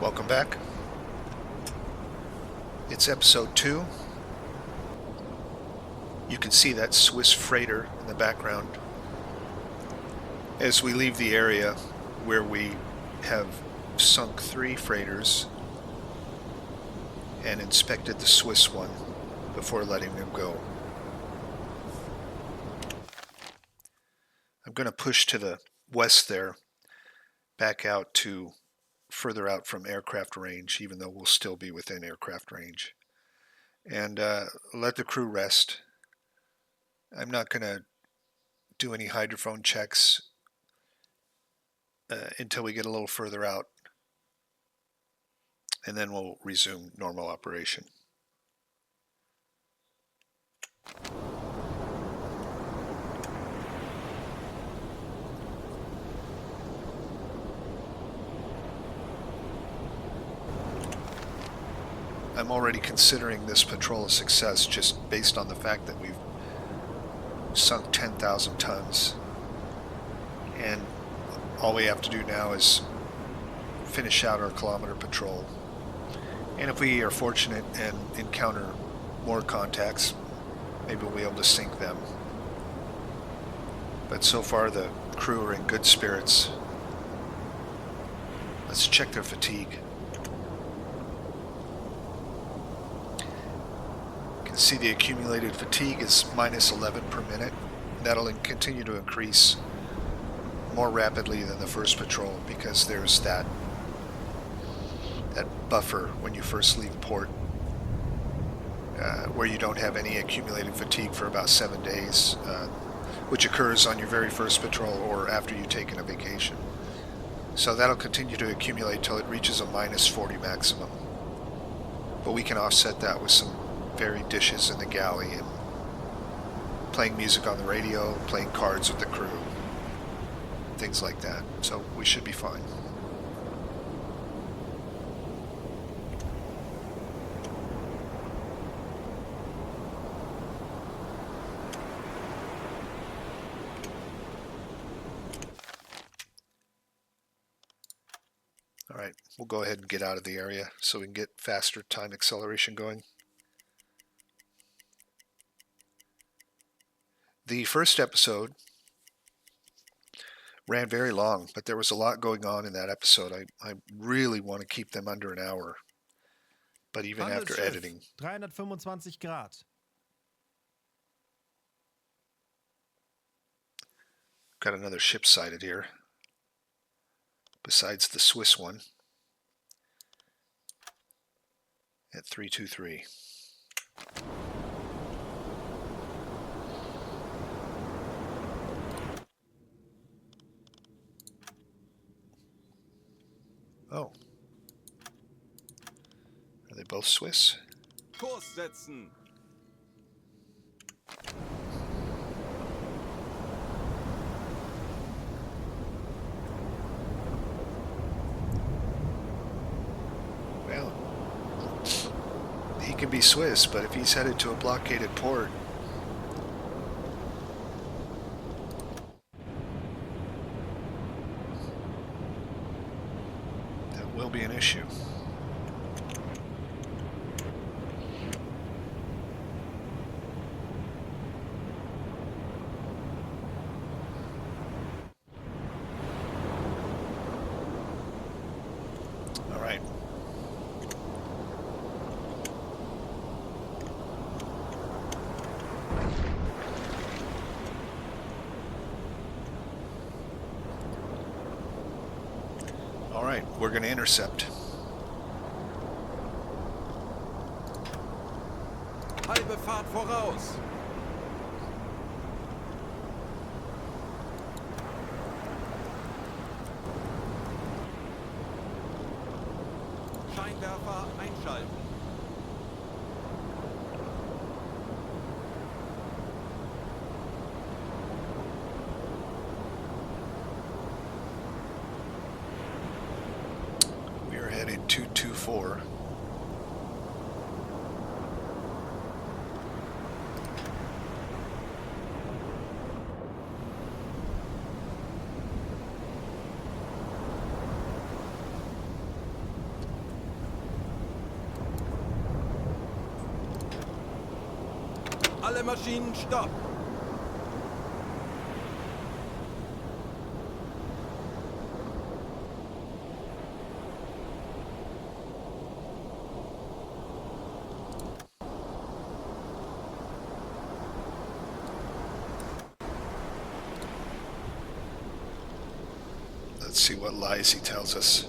Welcome back. It's episode 2. You can see that Swiss freighter in the background. As we leave the area where we have sunk 3 freighters and inspected the Swiss one before letting them go. I'm going to push to the west there, back out to further out from aircraft range, even though we'll still be within aircraft range, and let the crew rest. I'm not going to do any hydrophone checks until we get a little further out, and then we'll resume normal operation. I'm already considering this patrol a success just based on the fact that we've sunk 10,000 tons, and all we have to do now is finish out our kilometer patrol, and if we are fortunate and encounter more contacts, maybe we'll be able to sink them. But so far the crew are in good spirits. Let's check their fatigue. See, the accumulated fatigue is minus 11 per minute. That'll continue to increase more rapidly than the first patrol because there's that buffer when you first leave port where you don't have any accumulated fatigue for about 7 days, which occurs on your very first patrol or after you've taken a vacation. So that'll continue to accumulate till it reaches a minus 40 maximum. But we can offset that with some varied dishes in the galley and playing music on the radio, playing cards with the crew, things like that. So we should be fine. All right, we'll go ahead and get out of the area so we can get faster time acceleration going. The first episode ran very long, but there was a lot going on in that episode. I really want to keep them under an hour, but even after editing. 325 Grad. Got another ship sighted here, besides the Swiss one, at 323. Oh. Are they both Swiss? Kurs setzen. Well, he can be Swiss, but if he's headed to a blockaded port, will be an issue. All right. All right, we're going to intercept. Halbe Fahrt voraus. Scheinwerfer einschalten. We are headed 224. Alle Maschinen stopp! Let's see what lies he tells us.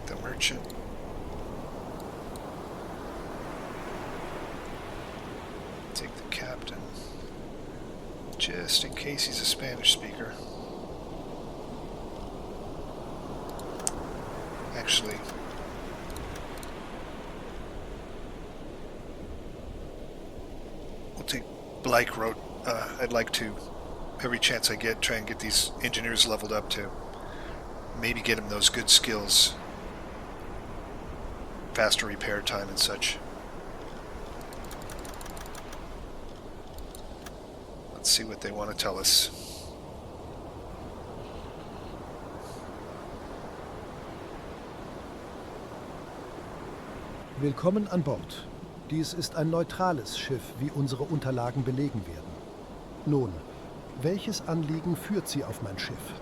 The merchant. Take the captain. Just in case he's a Spanish speaker. Actually, we'll take Blake wrote, I'd like to, every chance I get, try and get these engineers leveled up to maybe get them those good skills, faster repair time and such. Let's see what they want to tell us. Willkommen an Bord. Dies ist ein neutrales Schiff, wie unsere Unterlagen belegen werden. Nun, welches Anliegen führt Sie auf mein Schiff?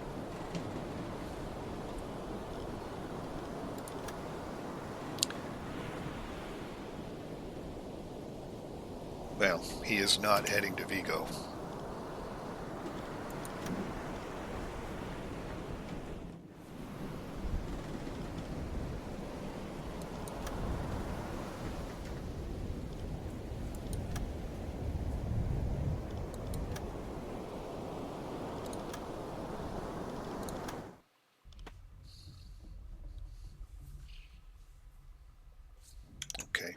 Well, he is not heading to Vigo. Okay.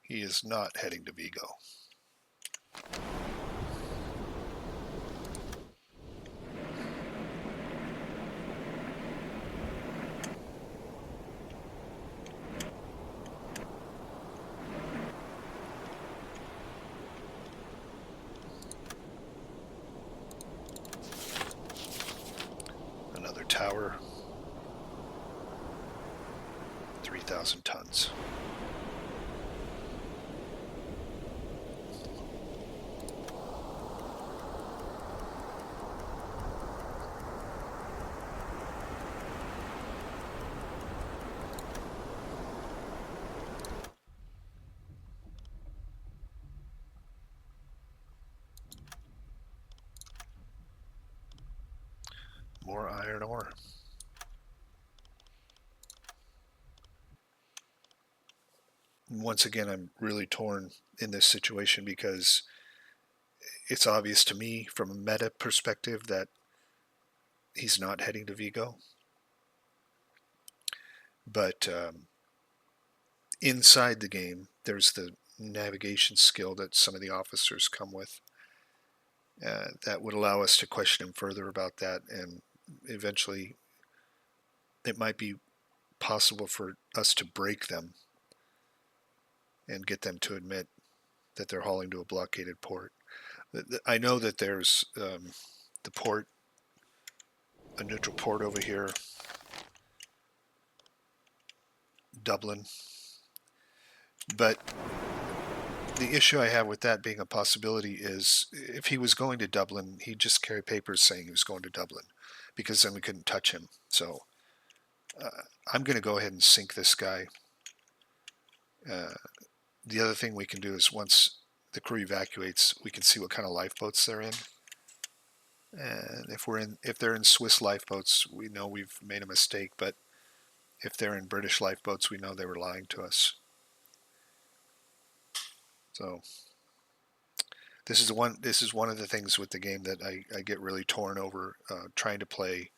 He is not heading to Vigo. Another tower. 3,000 tons. More iron ore. Once again, I'm really torn in this situation because it's obvious to me from a meta perspective that he's not heading to Vigo. But inside the game, there's the navigation skill that some of the officers come with that would allow us to question him further about that, and eventually it might be possible for us to break them and get them to admit that they're hauling to a blockaded port. I know that there's the port, a neutral port over here, Dublin, but the issue I have with that being a possibility is if he was going to Dublin, he'd just carry papers saying he was going to Dublin, because then we couldn't touch him. So I'm going to go ahead and sink this guy. The other thing we can do is once the crew evacuates, we can see what kind of lifeboats they're in. And if they're in Swiss lifeboats, we know we've made a mistake. But if they're in British lifeboats, we know they were lying to us. So this is one of the things with the game that I get really torn over, trying to play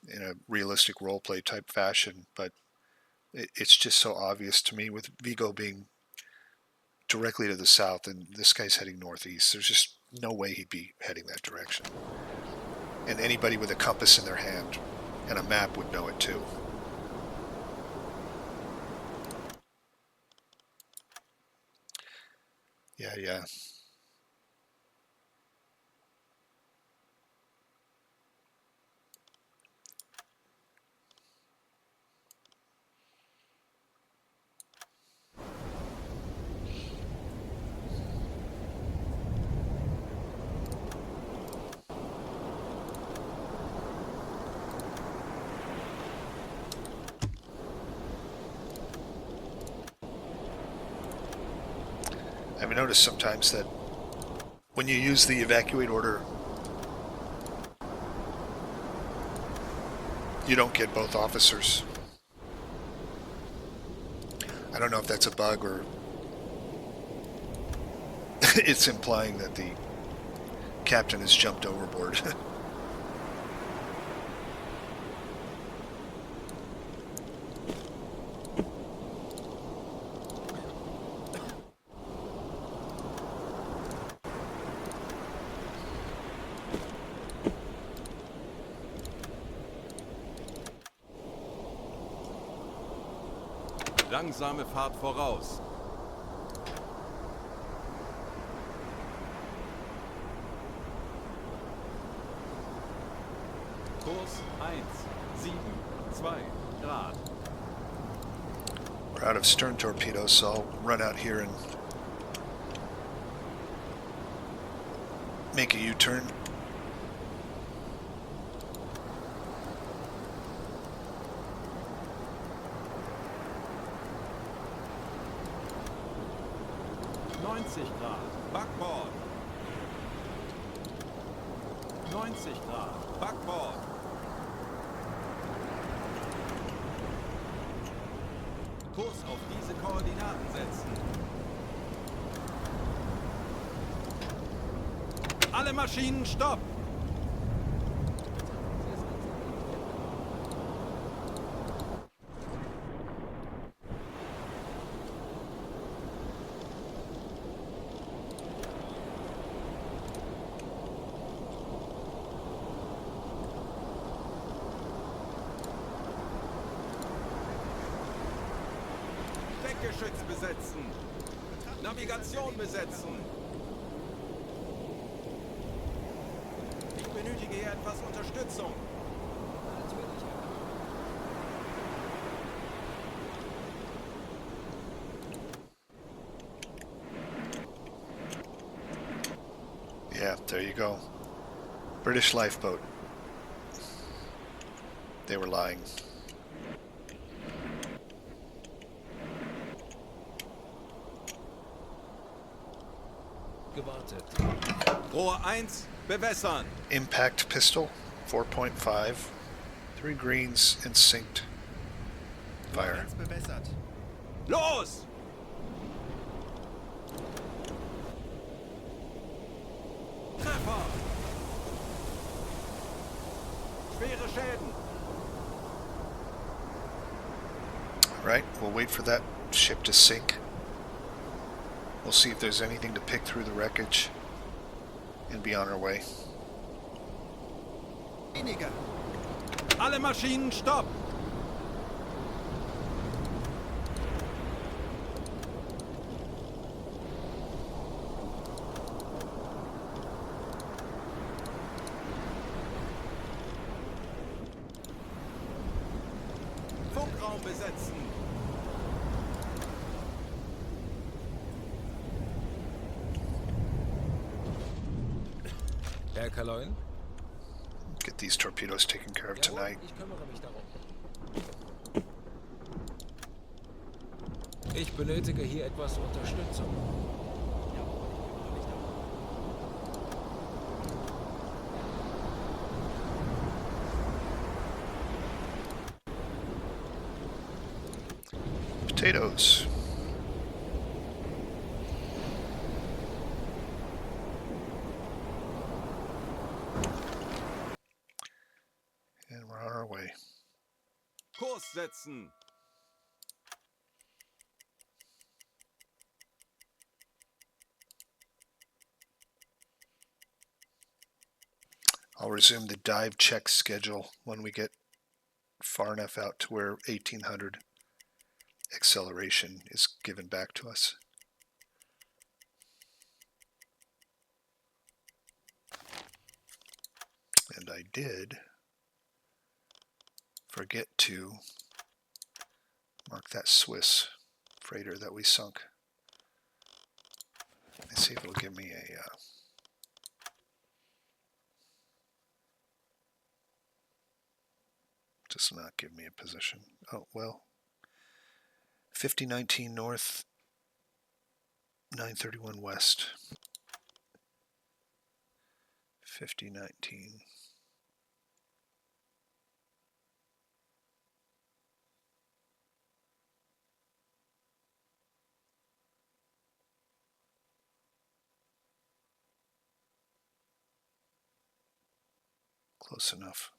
in a realistic roleplay type fashion. But it's just so obvious to me with Vigo being directly to the south, and this guy's heading northeast. There's just no way he'd be heading that direction. And anybody with a compass in their hand and a map would know it too. Yeah. notice sometimes that when you use the evacuate order, you don't get both officers. I don't know if that's a bug or it's implying that the captain has jumped overboard. Langsame Fahrt voraus. Kurs 1,7,2 Grad. We're out of stern torpedoes, so I'll run out here and make a U-turn. Grad. Backbord. 90 Grad. Backbord. Kurs auf diese Koordinaten setzen. Alle Maschinen stopp! Deckgeschütz besetzen. Navigation besetzen. Ich benötige hier etwas Unterstützung. Yeah, there you go. British lifeboat. They were lying. Gewartet. Rohr 1, bewässern. Impact pistol, 4.5. 3 greens and synced. Fire. Eins bewässert. Los! Treffer! Schwere Schäden. Right, we'll wait for that ship to sink. We'll see if there's anything to pick through the wreckage and be on our way. Weniger. Alle Maschinen stopp! Funkraum besetzen. Herr Kaloin? Get these torpedoes taken care of tonight. Ich kümmere mich darum. Ich benötige hier etwas Unterstützung. Potatoes. And we're on our way. Kurs setzen. I'll resume the dive check schedule when we get far enough out to where 1800 acceleration is given back to us. And I did forget to mark that Swiss freighter that we sunk. Let's see if it'll give me a does not give me a position. Oh, well. 5019 north, 931 west. 5019. Close enough.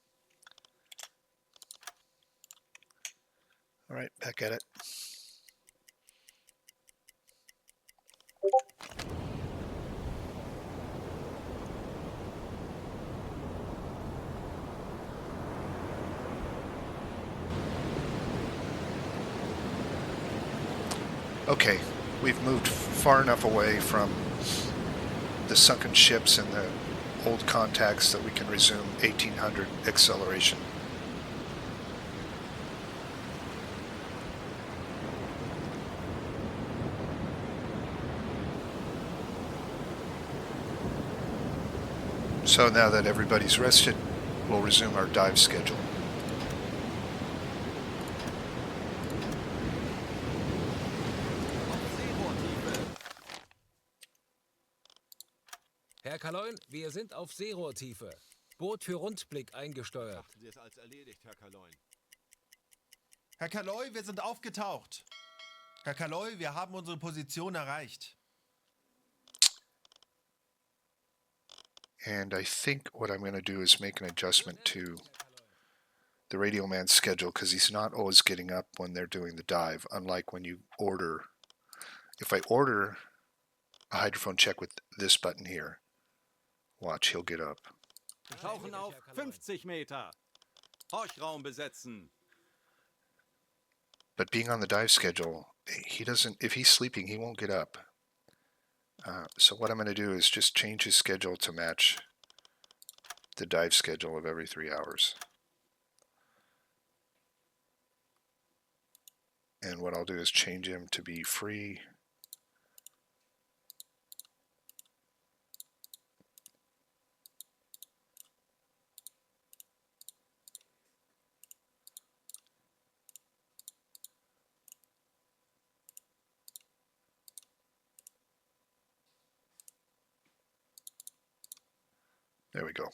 All right, back at it. Okay, we've moved far enough away from the sunken ships and the old contacts that we can resume 1800 acceleration. So now that everybody's rested, we'll resume our dive schedule. Herr Kaloin, wir sind auf Seerohrtiefe. Boot für Rundblick eingesteuert. Betrachten Sie es als erledigt, Herr Kaloin. Herr Kaloy, wir sind aufgetaucht. Herr Kaloy, wir haben unsere Position erreicht. And I think what I'm going to do is make an adjustment to the radio man's schedule, because he's not always getting up when they're doing the dive, unlike when you order. If I order a hydrophone check with this button here, watch, he'll get up. Tauchen auf 50 Meter. Horchraum besetzen. But being on the dive schedule, he doesn't, if he's sleeping, he won't get up. So what I'm going to do is just change his schedule to match the dive schedule of every 3 hours. And what I'll do is change him to be free. There we go.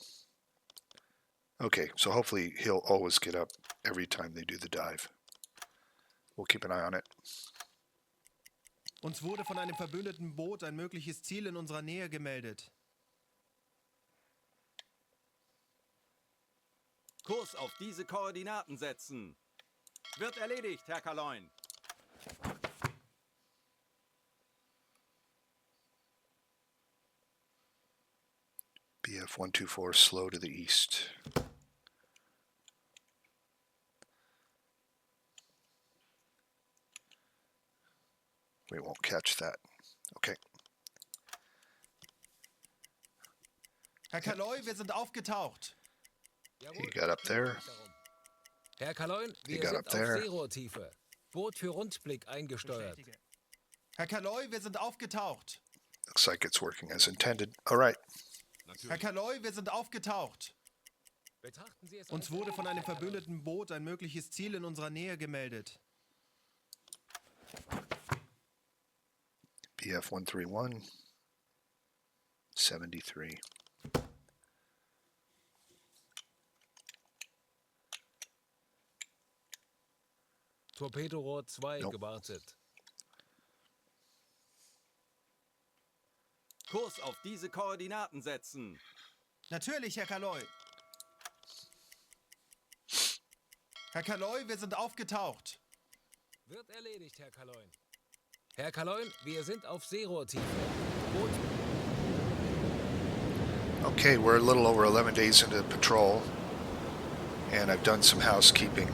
Okay, so hopefully he'll always get up every time they do the dive. We'll keep an eye on it. Uns wurde von einem verbündeten Boot ein mögliches Ziel in unserer Nähe gemeldet. Kurs auf diese Koordinaten setzen. Wird erledigt, Herr Kaloin. BF 124 slow to the east. We won't catch that. Okay. Herr Kaloy, wir sind aufgetaucht. He got up there. Herr Kaloin, He wir got sind up auf there. Seerohrtiefe. Boot für Rundblick eingesteuert. Bestätige. Herr Kaloy, wir sind aufgetaucht. Looks like it's working as intended. All right. Herr Kaloy, wir sind aufgetaucht. Betrachten Sie es Uns als wurde von einem erledigt, Herr Kaloin. verbündeten Boot ein mögliches Ziel in unserer Nähe gemeldet. BF 131 73. Torpedorohr 2 Nope. gewartet. Kurs auf diese Koordinaten setzen. Natürlich, Herr Kaloy. Herr Kaloy, wir sind aufgetaucht. Wird erledigt, Herr Kaloin. Herr Kaloin, wir sind auf Seerohrtiefe. Boot. Okay, we're a little over 11 days into the patrol, and I've done some housekeeping.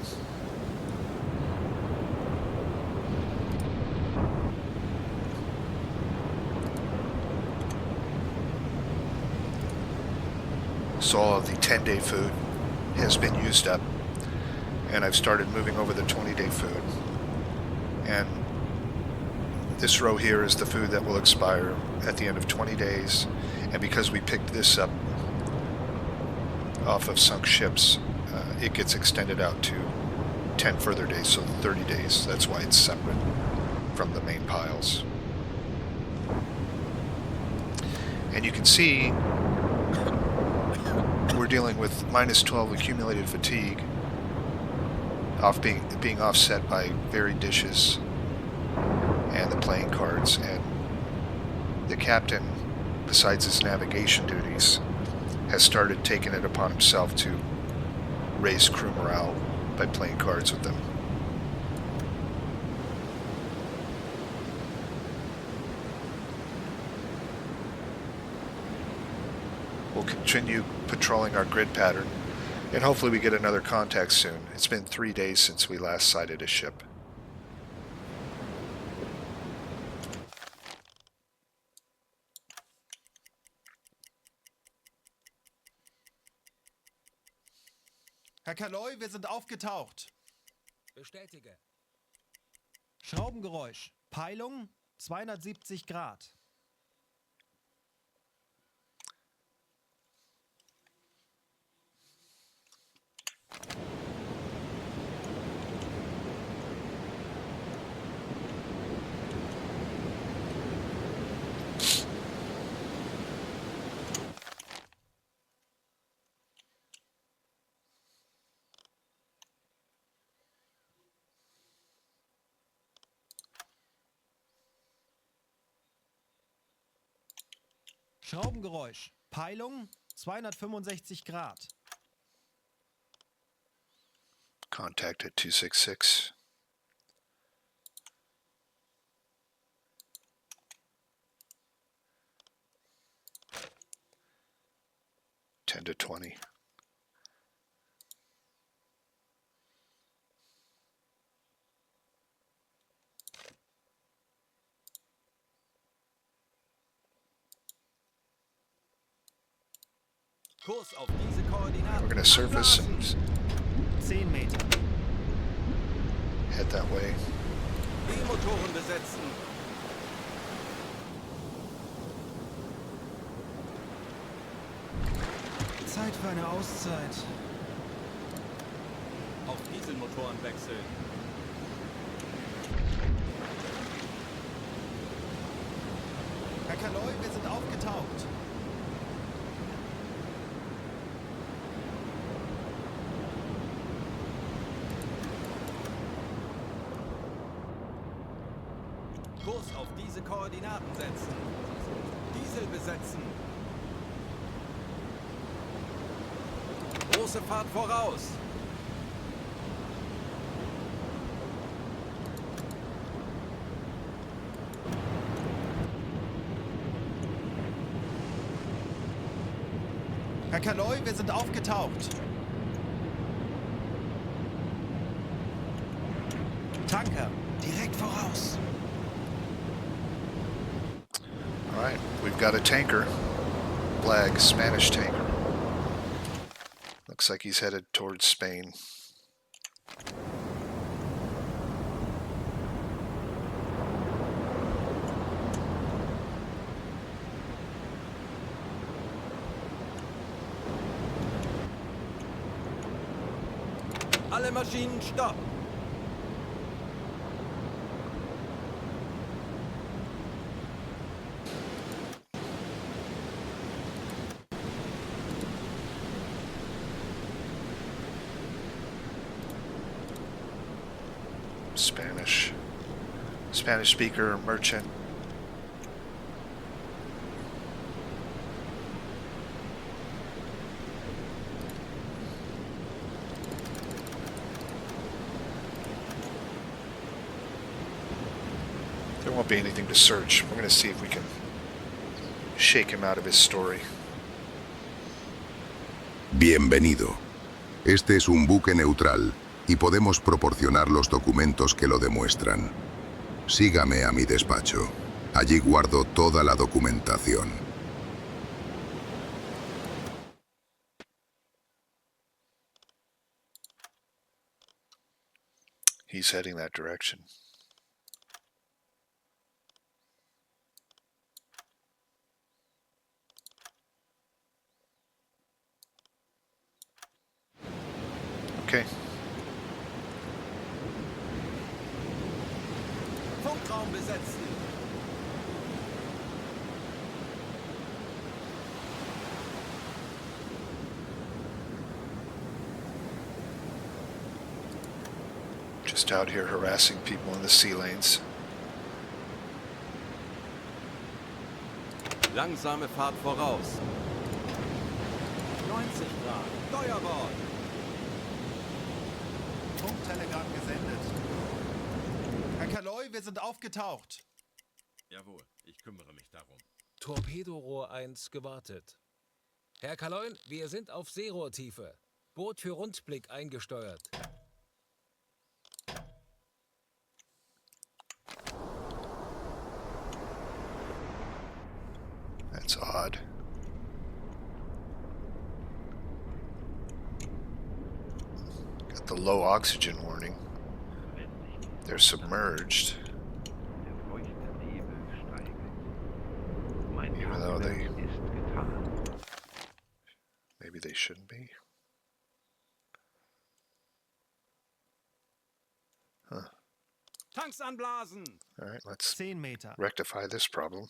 So all of the 10-day food has been used up, and I've started moving over the 20-day food. And this row here is the food that will expire at the end of 20 days. And because we picked this up off of sunk ships, it gets extended out to 10 further days, so 30 days. That's why it's separate from the main piles. And you can see we're dealing with minus 12 accumulated fatigue, being offset by varied dishes and the playing cards. And the captain, besides his navigation duties, has started taking it upon himself to raise crew morale by playing cards with them. We'll continue patrolling our grid pattern, and hopefully we get another contact soon. It's been 3 days since we last sighted a ship. Herr Kaloi, wir sind aufgetaucht. Bestätige. Schraubengeräusch. Peilung 270 Grad. Schraubengeräusch. Peilung 265 Grad. Contact at 266. Ten to 20. Kurs auf diese Koordinaten. We're going to surface and 10 Meter. head that way. Die Motoren besetzen. Zeit für eine Auszeit. Auf Dieselmotoren wechseln. Herr Kaloi, wir sind aufgetaucht. Kurs auf diese Koordinaten setzen. Diesel besetzen. Große Fahrt voraus. Herr Kaloi, wir sind aufgetaucht. Tanker, direkt voraus. All right, we've got a tanker. Flag, Spanish tanker. Looks like he's headed towards Spain. Alle Maschinen stopp. Spanish speaker, merchant. There won't be anything to search. We're going to see if we can shake him out of his story. Bienvenido. Este es un buque neutral y podemos proporcionar los documentos que lo demuestran. Sígame a mi despacho. Allí guardo toda la documentación. He's heading that direction. Okay. Funkraum besetzen. Just out here harassing people in the sea lanes. Langsame Fahrt voraus. 90 Grad. Steuerbord. Funktelegramm gesendet. Herr Kaloy, wir sind aufgetaucht. Jawohl, ich kümmere mich darum. Torpedorohr 1 gewartet. Herr Kaloin, wir sind auf Seerohrtiefe. Boot für Rundblick eingesteuert. That's odd. Got the low oxygen warning. They're submerged. Even though they... Maybe they shouldn't be. Huh. Tanks anblasen. Alright, let's 10 Meter. rectify this problem.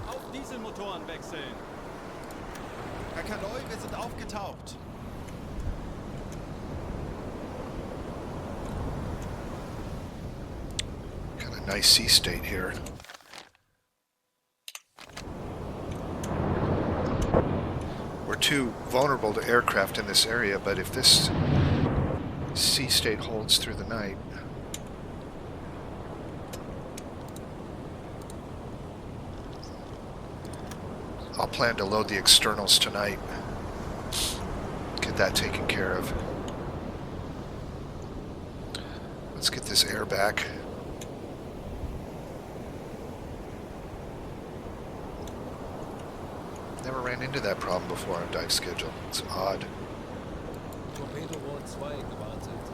Auf Dieselmotoren wechseln. Herr Kaloy, wir sind aufgetaucht. Got a nice sea state here. We're too vulnerable to aircraft in this area, but if this sea state holds through the night, I'll plan to load the externals tonight. Get that taken care of. Let's get this air back. Never ran into that problem before on dive schedule. It's odd. Torpedorohr 2 gewartet.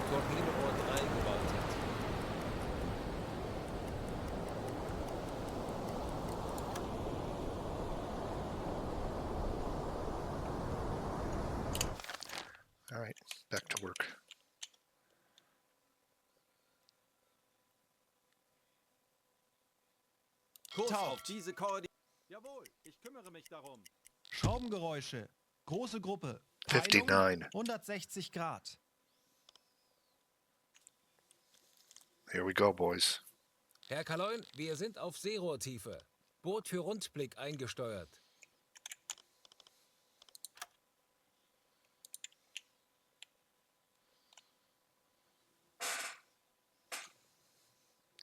Torpedorohr 3 gewartet. All right, back to work. Kurs Taucht. auf diese Koordinaten. Jawohl, ich kümmere mich darum. Schraubengeräusche. Große Gruppe. 59. Peilung 160 Grad. Here we go, boys. Herr Kaloin, wir sind auf Seerohrtiefe. Boot für Rundblick eingesteuert.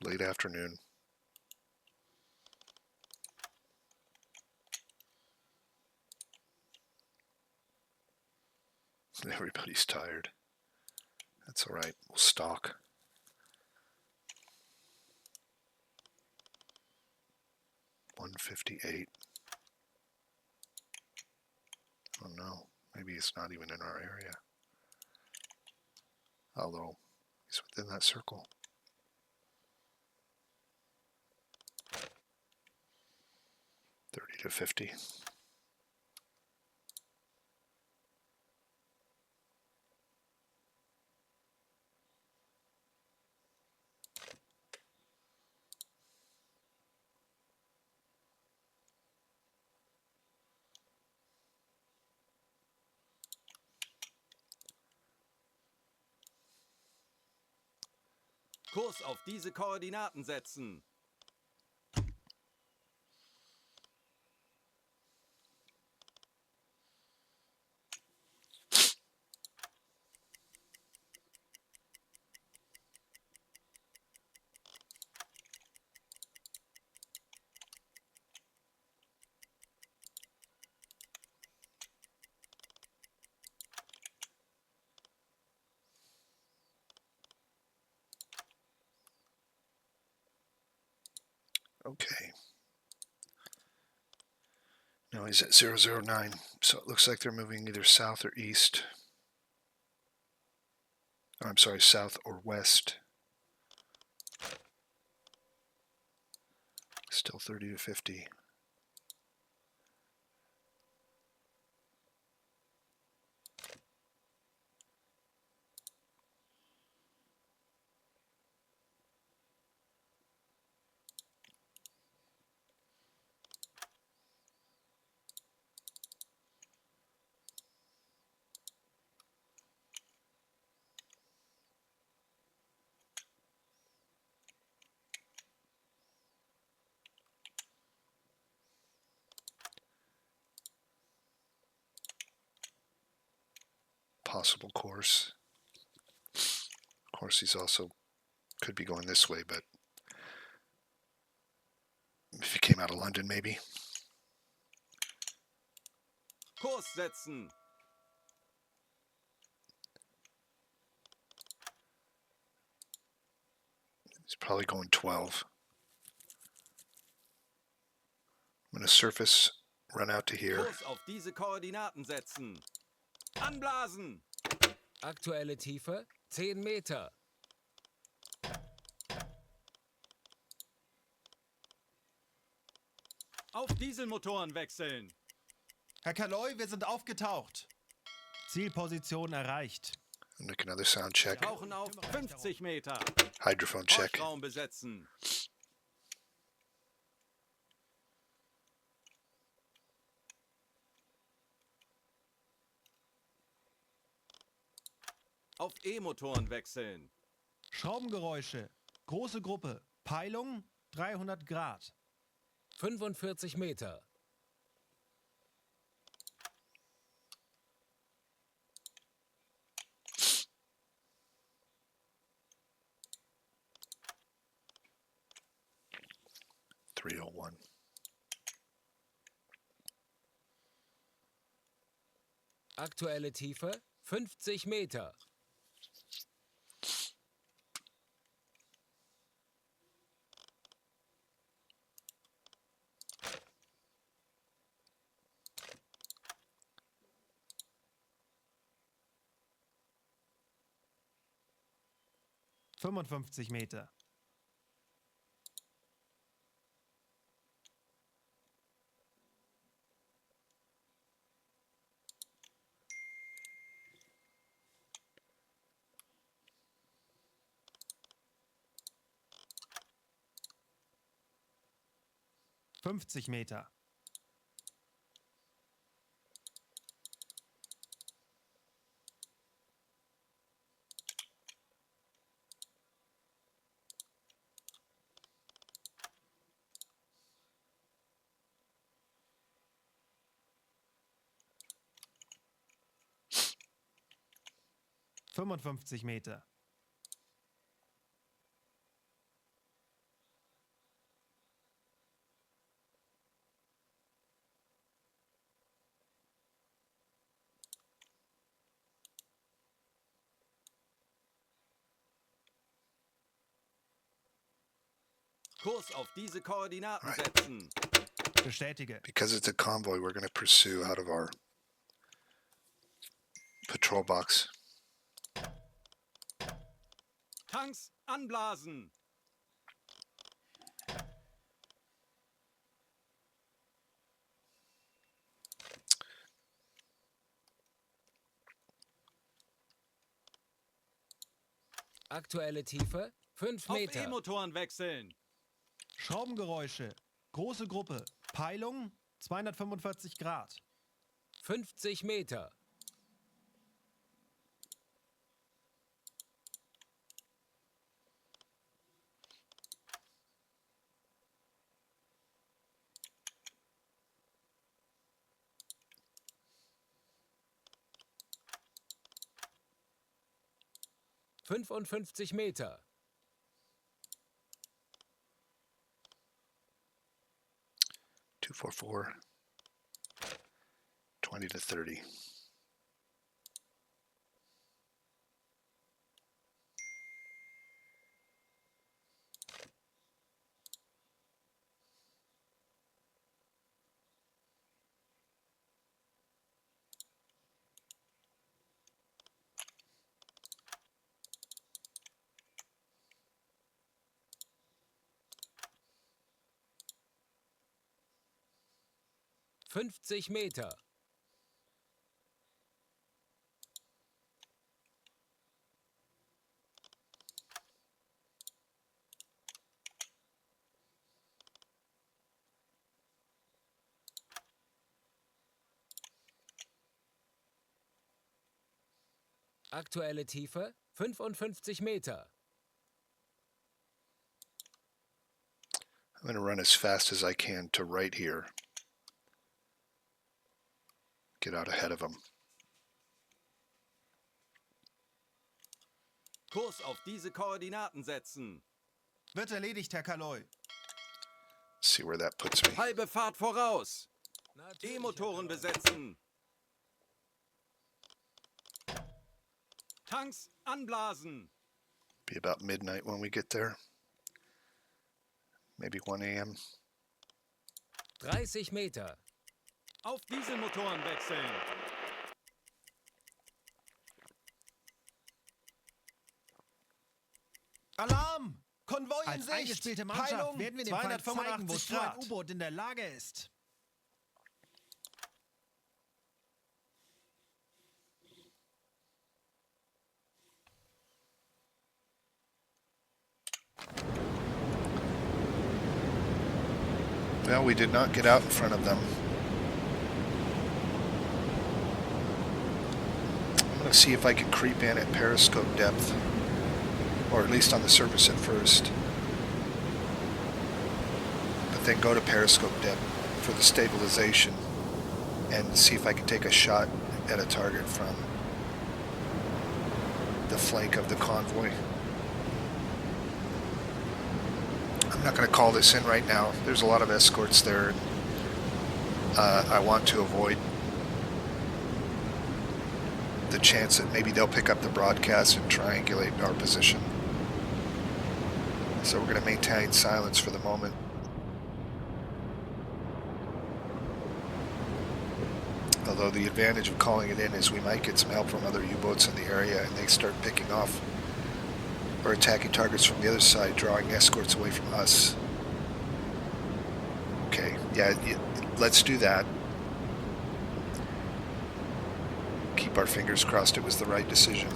Late afternoon. Everybody's tired. That's all right. We'll stalk. $158. Oh no, maybe it's not even in our area. Although he's within that circle. $30 to $50. Kurs auf diese Koordinaten setzen. Okay. Now he's at 009, so it looks like they're moving either south or east. Oh, I'm sorry, south or west. Still 30 to 50. possible course. Of course, he's also could be going this way, but if he came out of London, maybe. Kurs setzen. He's probably going 12. I'm going to surface, run out to here. Kurs auf diese Koordinaten setzen. Anblasen. Aktuelle Tiefe 10 Meter. Auf Dieselmotoren wechseln. Herr Kaloi, wir sind aufgetaucht. Zielposition erreicht. And make another sound check. Tauchen auf 50 Meter. Hydrophone check. Postraum besetzen. Auf E-Motoren wechseln. Schraubengeräusche. Große Gruppe. Peilung 300 Grad. 45 Meter. .301. Aktuelle Tiefe 50 Meter. ...55 Meter. ...50 Meter. ...55 Meter. Kurs auf diese Koordinaten setzen. Bestätige. Because it's a convoy, we're going to pursue out of our patrol box. Tanks anblasen. Aktuelle Tiefe 5 Auf Meter. E-Motoren wechseln. Schraubengeräusche. Große Gruppe. Peilung 245 Grad. 50 Meter. ...55 Meter. .244. 20 to 30. ...50 Meter. Aktuelle Tiefe 55 Meter. I'm going to run as fast as I can to right here. Get out ahead of them. Kurs auf diese Koordinaten setzen. Wird erledigt, Herr Kaloi. See where that puts me. Halbe Fahrt voraus. Natürlich, E-Motoren Herr Kaloi. besetzen. Tanks anblasen. Be about midnight when we get there. Maybe 1 a.m. 30 Meter. Auf Dieselmotoren wechseln. Alarm! Konvoi in Als Sicht! eingespielte Mannschaft Peilung werden wir dem Feind zeigen, 285 wozu ein Grad. U-Boot in der Lage ist. Well, we did not get out in front of them. I'm going to see if I can creep in at periscope depth, or at least on the surface at first, but then go to periscope depth for the stabilization and see if I can take a shot at a target from the flank of the convoy. I'm not going to call this in right now. There's a lot of escorts there. I want to avoid the chance that maybe they'll pick up the broadcast and triangulate our position. So we're going to maintain silence for the moment. Although the advantage of calling it in is we might get some help from other U-boats in the area and they start picking off or attacking targets from the other side, drawing escorts away from us. Okay, yeah, let's do that. Keep our fingers crossed it was the right decision.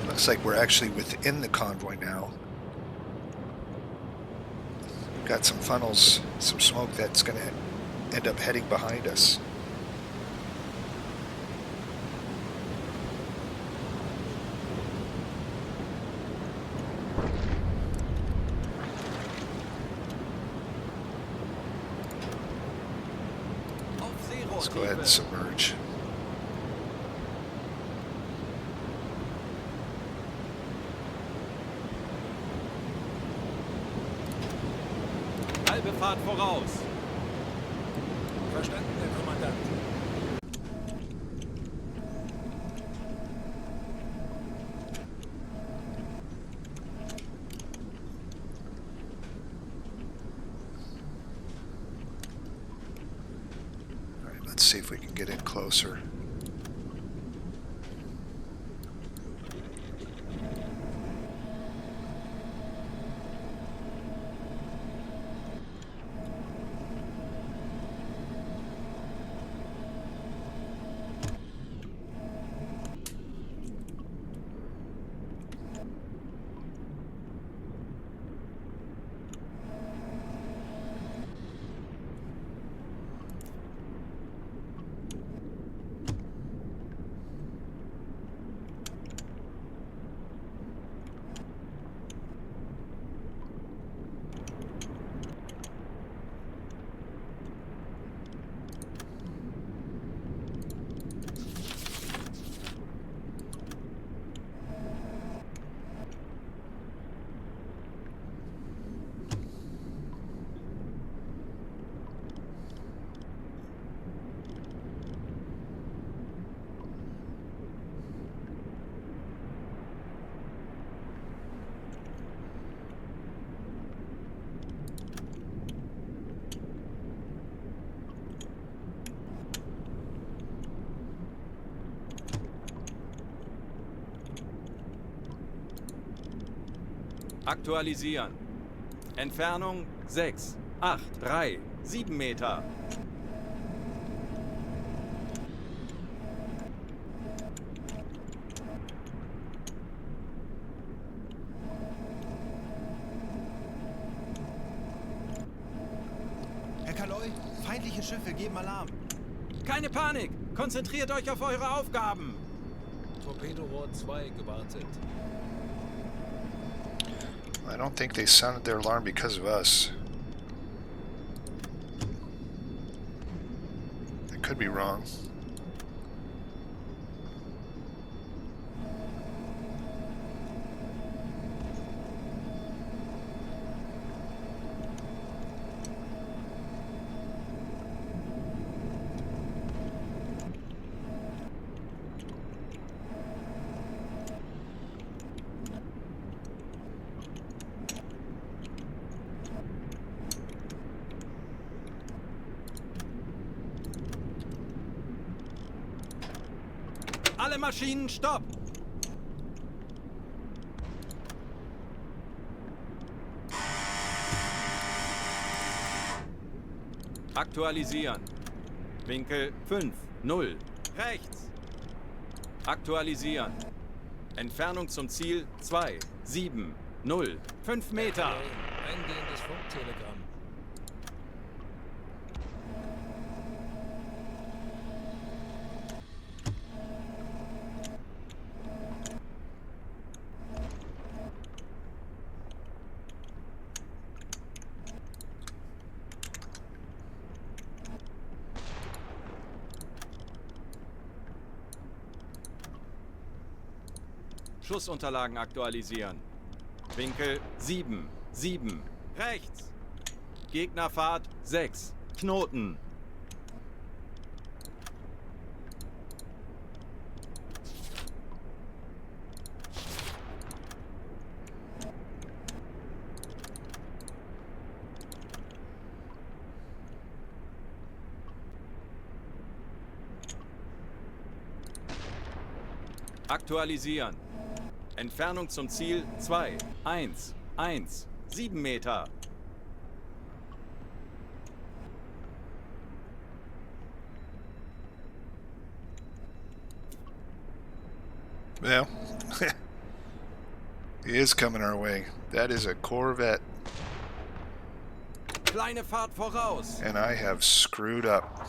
It looks like we're actually within the convoy now. We've got some funnels, some smoke that's going to end up heading behind us. Let's go ahead and submerge. Halbe Fahrt voraus. Verstanden, Herr Kommandant. All right, let's see if we can get in closer. Aktualisieren. Entfernung 6, 8, 3, 7 Meter. Herr Kaloi, feindliche Schiffe geben Alarm. Keine Panik! Konzentriert euch auf eure Aufgaben! Torpedorohr 2 gewartet. I don't think they sounded their alarm because of us. I could be wrong. Alle Maschinen, stopp! Aktualisieren. Winkel 5, 0. Rechts. Aktualisieren. Entfernung zum Ziel 2, 7, 0. 5 Meter. Eingehendes Funktelegramm. Schussunterlagen aktualisieren. Winkel 7, 7. Rechts. Gegnerfahrt 6. Knoten. Aktualisieren. Entfernung zum Ziel 2, 1, 1, 7 Meter. Well, he is coming our way. That is a Corvette, Kleine Fahrt voraus. and I have screwed up.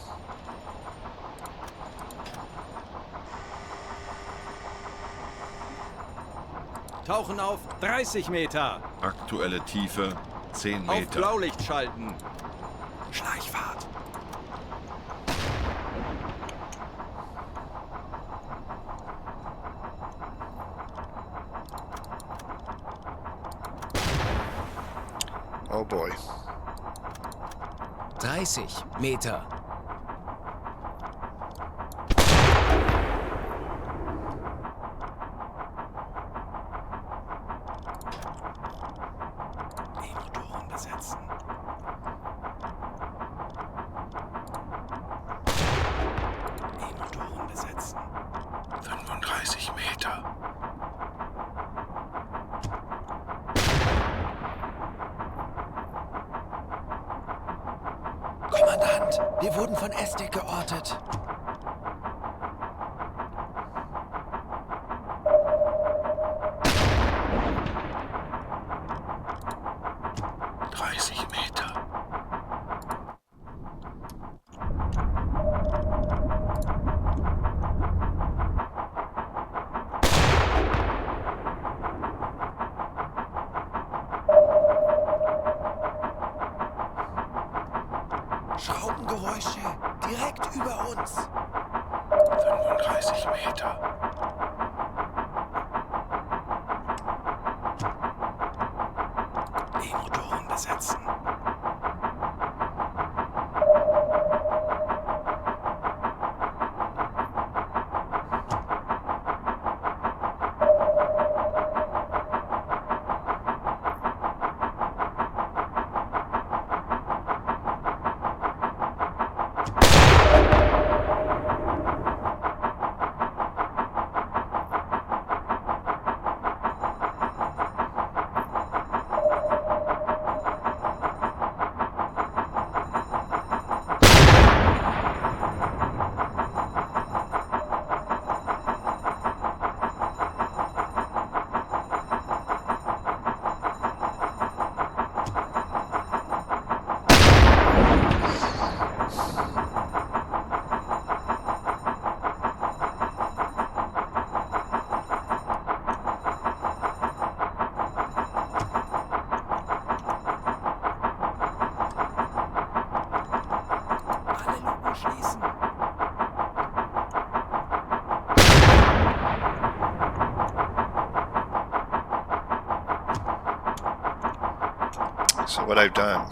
Tauchen auf 30 Meter. Aktuelle Tiefe 10 Auf Meter. Blaulicht schalten. Schleichfahrt. Oh boy. 30 Meter. Die Motoren besetzen. Die Motoren besetzen. 35 Meter. Kommandant, wir wurden von Estek geortet. Meter. Schraubengeräusche direkt über uns. 35 Meter. Die Motoren besetzen. what I've done,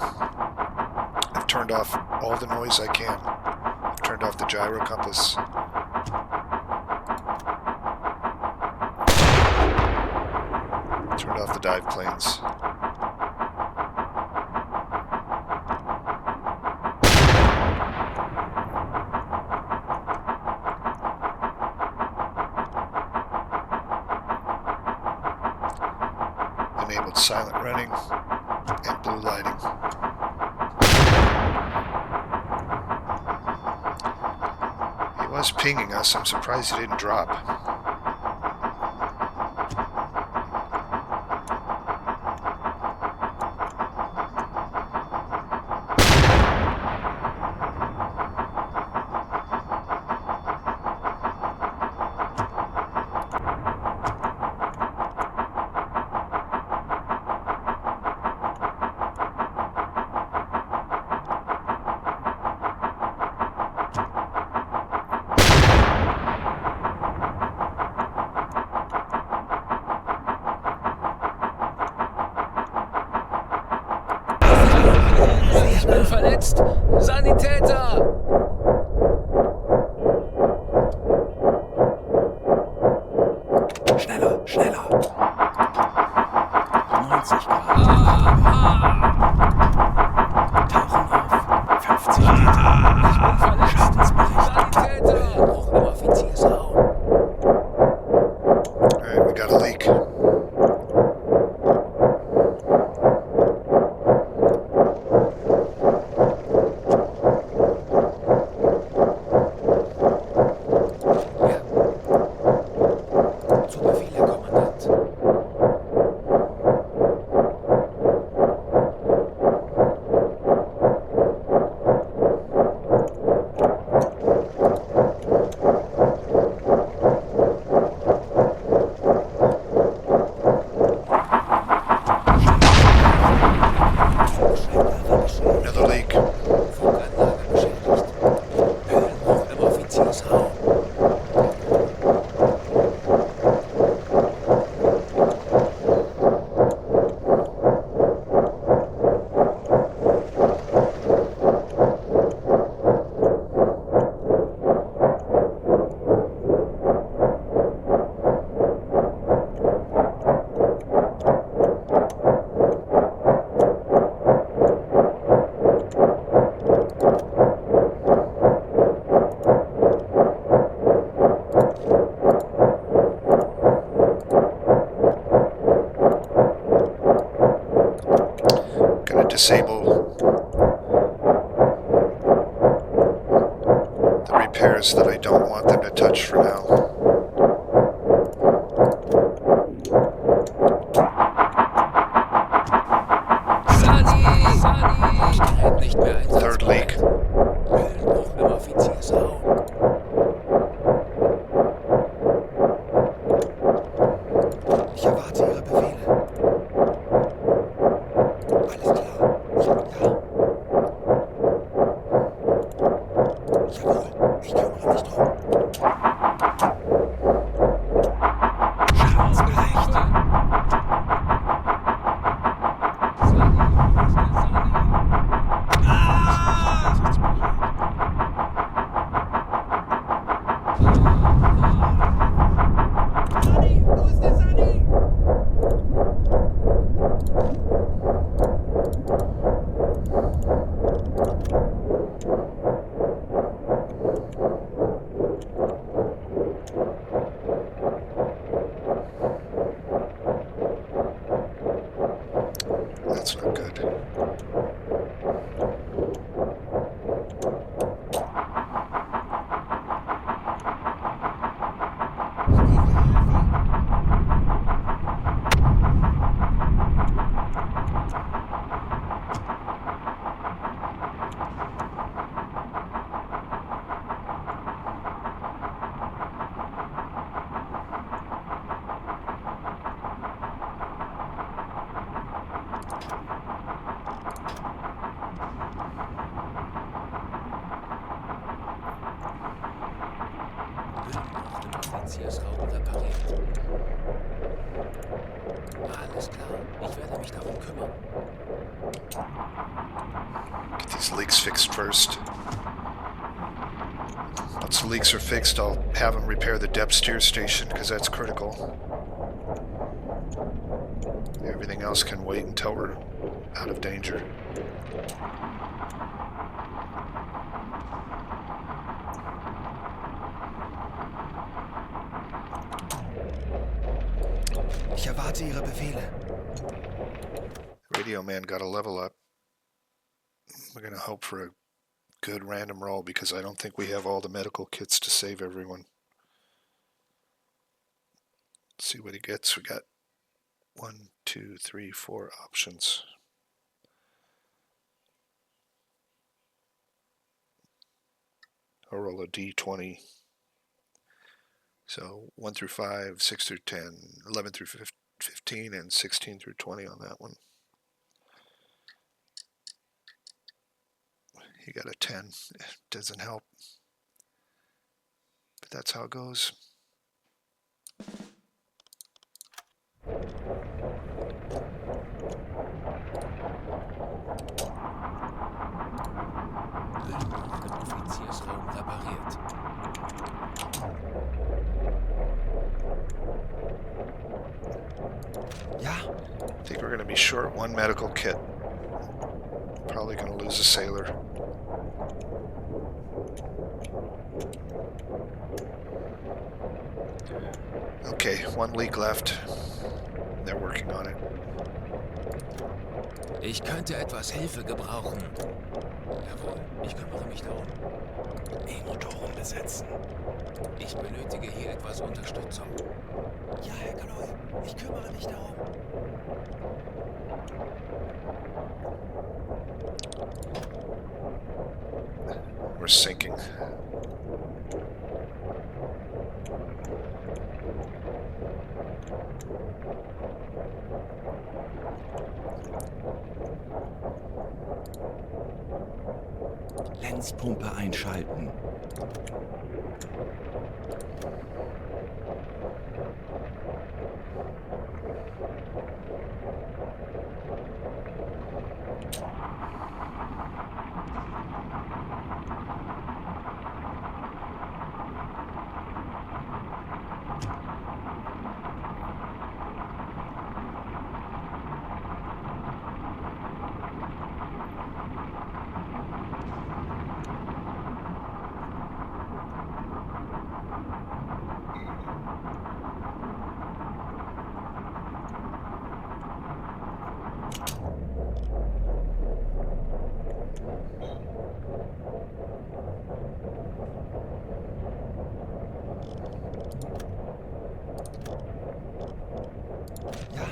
I've turned off all the noise I can. I've turned off the gyro compass. Turned off the dive planes. Enabled silent running and blue lighting. He was pinging us. I'm surprised he didn't drop. Ich bin verletzt! Sanitäter! Schneller, schneller. 90 Grad. Tauchen auf. 50 Meter. Ich bin verletzt! Schadensbericht. Sanitäter! Auch im Offiziersraum. Alright, we got a leak. Zu Befehl, Herr Kommandant. Another leak. Funkanlage beschädigt. Höhenbruch im Offiziersraum. Gonna disable the repairs that I don't want them to touch for now. Gerät nicht mehr einsetzbar. Third leak. Höhenbruch im Offiziersraum. Ich erwarte Ihre Befehle. Alles klar. Ja. Jawohl, ich kümmere mich drum. Offiziersraum repariert. Alles klar, ich werde mich darum kümmern. Get these leaks fixed first. Once the leaks are fixed, I'll have them repair the depth steer station because that's critical. Everything else can wait until we're out of danger. Ich erwarte Ihre Befehle. Radio man got a level up. We're going to hope for a good random roll because I don't think we have all the medical kits to save everyone. Let's see what he gets. We got 1, 2, 3, 4 options. I'll roll a d20. So 1 through 5, 6 through 10, 11 through 15, and 16 through 20 on that one. He got a 10. Doesn't help. But that's how it goes. Höhlenbruch im Offiziersraum repariert. Ja, I think we're going to be short one medical kit. Probably going to lose a sailor. Okay, one leak left. They're working on it. ich könnte etwas Hilfe gebrauchen. Jawohl, ich kümmere mich darum. Die Motoren besetzen. Ich benötige hier etwas Unterstützung. Ja, Herr Kaloy, ich kümmere mich darum. We're sinking. Lenzpumpe einschalten. Ja.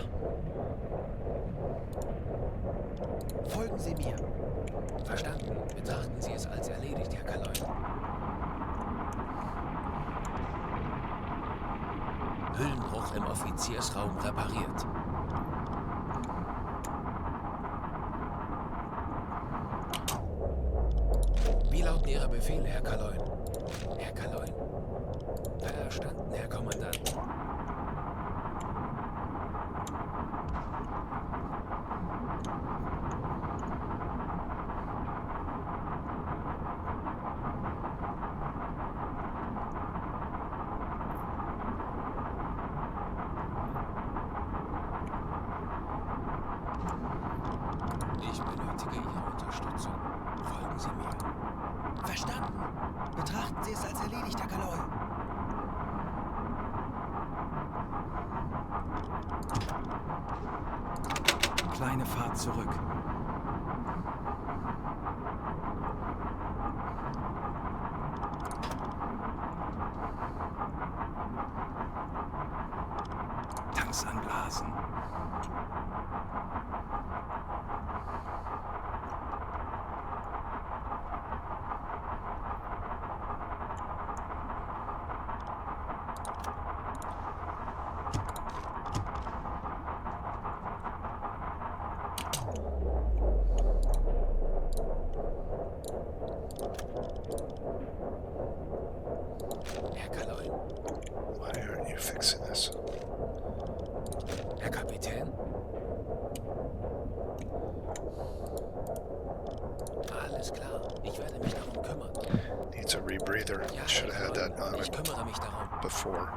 Folgen Sie mir. Verstanden. Betrachten Sie es als erledigt, Herr Kaloy. Hüllenbruch im Offiziersraum repariert. Wie lauten Ihre Befehle, Herr Kaloy? Herr Kaloy. Verstanden, Herr Kommandant. Ich benötige Ihre Unterstützung. Folgen Sie mir. Verstanden. Betrachten Sie es als erledigt, Herr Kaloy. Kleine Fahrt zurück. Tanks anblasen. Herr Kaloy. What? continue fixing this. Herr Kapitän? Alles klar. Ich werde mich darum kümmern. Needs a rebreather. Ja, Should have had that on ich him kümmere mich darum. before.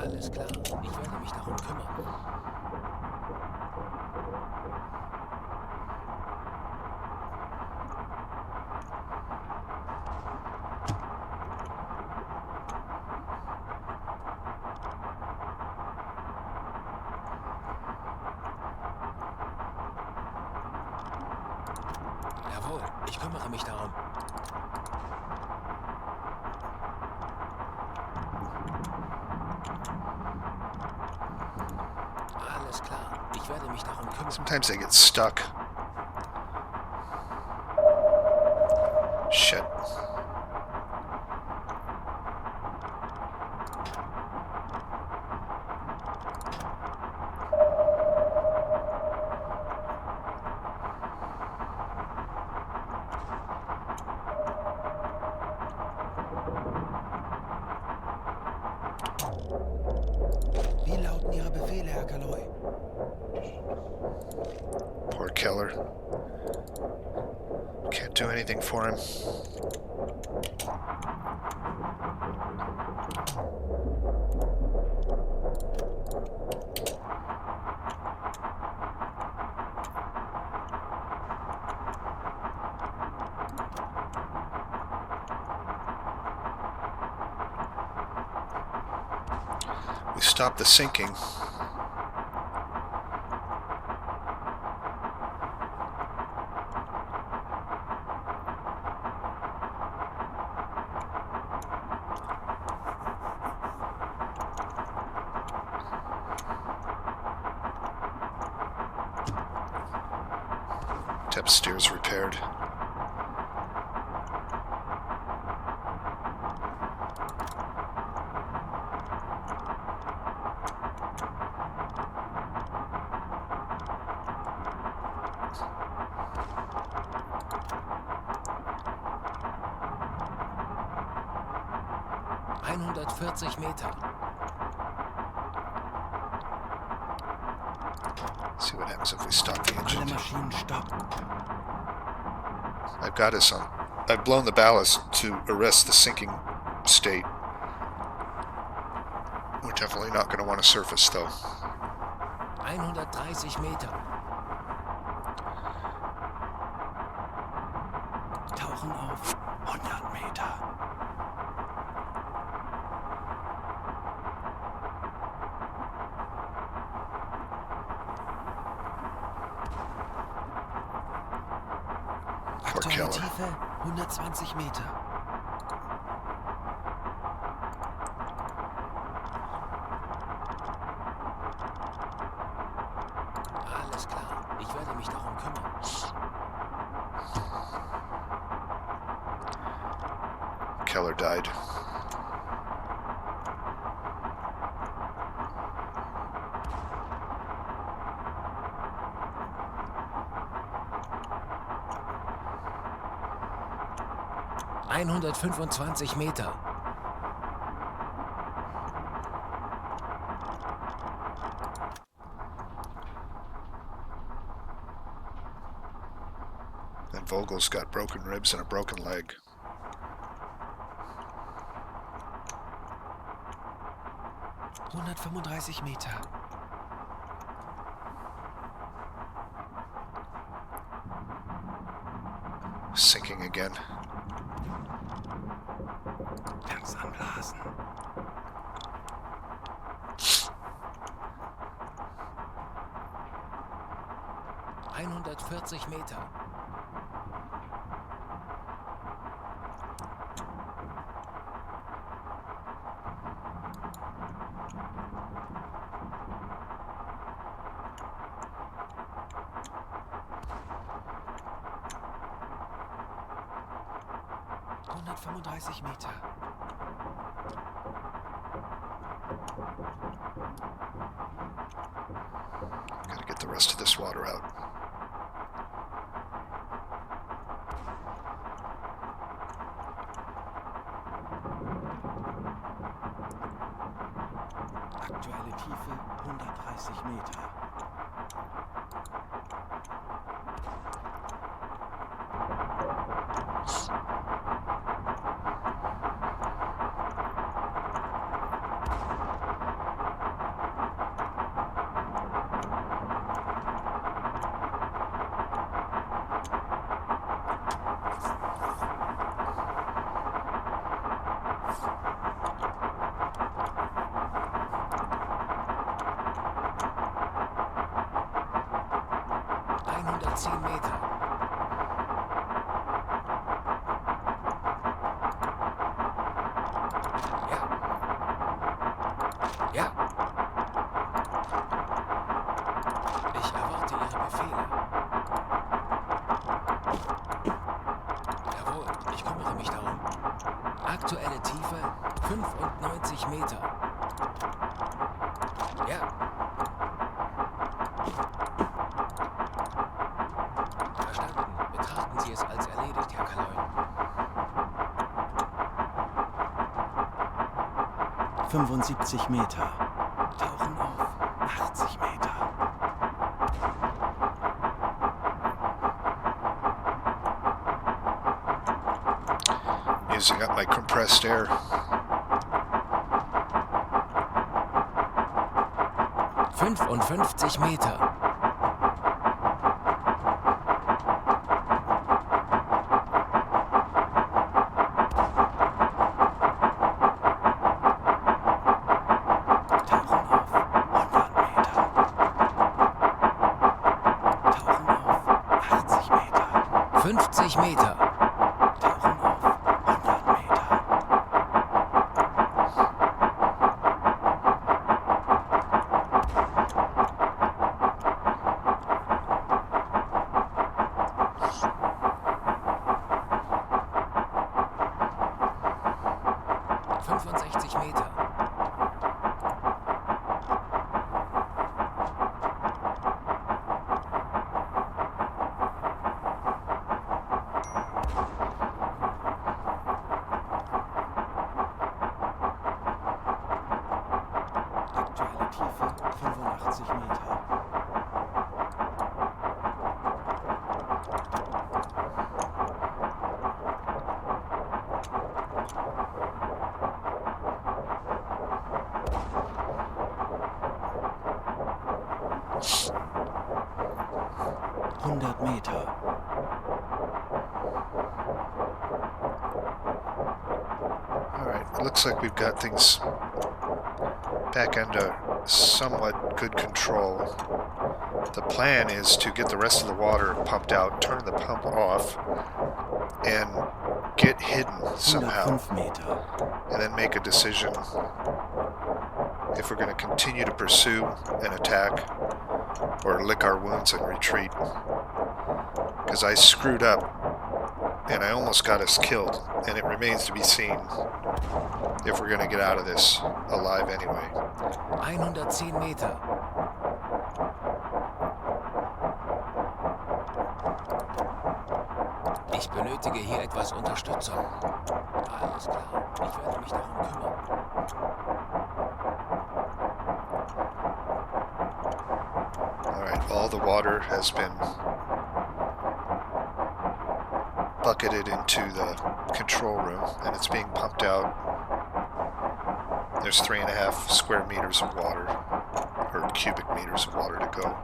Alles klar. Ich werde mich darum kümmern. Jawohl, ich kümmere mich darum. Alles klar, ich werde mich darum kümmern. Sometimes they get stuck. Shit. Wie lauten Ihre Befehle, Herr Kaloy? Poor Keller. Can't do anything for him. We stop the sinking. Tep steers repaired. Meter. See what happens if we stop the Alle engine. Maschinen stopp. I've got us on. I've blown the ballast to arrest the sinking state. We're definitely not going to want to surface though. 130 Meter. Tauchen auf 100 Meter. Aktuelle Keller. Tiefe 120 Meter. Alles klar, ich werde mich darum kümmern. Keller died. ...125 Meter. And Vogel's got broken ribs and a broken leg. ...135 Meter. Sinking again. Tanks anblasen. ...140 Meter. 135 Meter. Gotta get the rest of this water out. Aktuelle Tiefe 130 Meter. Meter. Ja. Ja. Ich erwarte Ihre Befehle. Jawohl, ich kümmere mich darum. Aktuelle Tiefe 95 Meter. Ja. Verstanden. Betrachten Sie es als erledigt, Herr Kaloy. 75 Meter. Tauchen auf 80 Meter. Using up my compressed air. ...55 Meter. Tauchen auf 100 Meter. Tauchen auf 80 Meter. 50 Meter. Tauchen auf 100 Meter. Meter. Aktuelle Tiefe 85 Meter. Meter. Alright, looks like we've got things back under somewhat good control. The plan is to get the rest of the water pumped out, turn the pump off, and get hidden somehow. 105 Meter. And then make a decision if we're going to continue to pursue and attack or lick our wounds and retreat. Because I screwed up and I almost got us killed, and it remains to be seen if we're going to get out of this alive anyway. 110 Meter. Ich benötige hier etwas Unterstützung. Alles klar, ich werde mich darum kümmern. Alright, all the water has been bucketed into the control room, and it's being pumped out. There's 3.5 square meters of water, or cubic meters of water to go.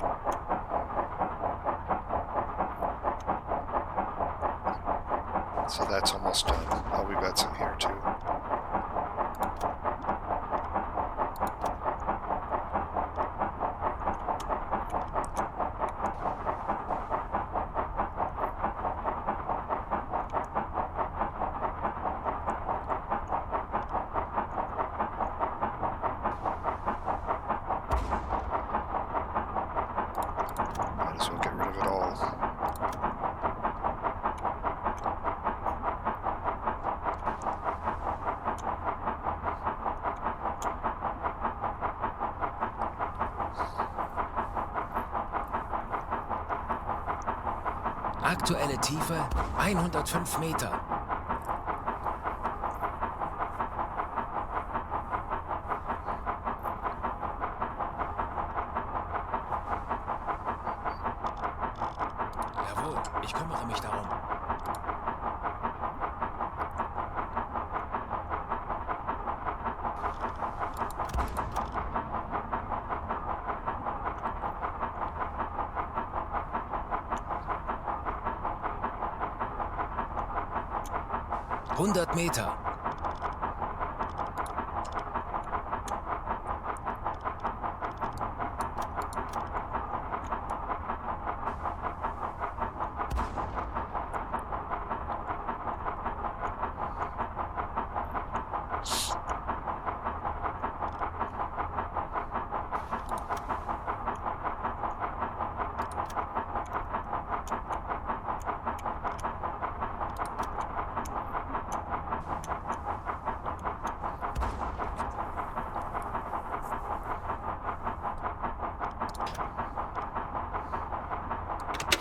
So that's almost done. Oh, we've got some here too. Might as well get rid of it all. Aktuelle Tiefe 105 Meter. Jawohl, ich kümmere mich darum. Hundert Meter.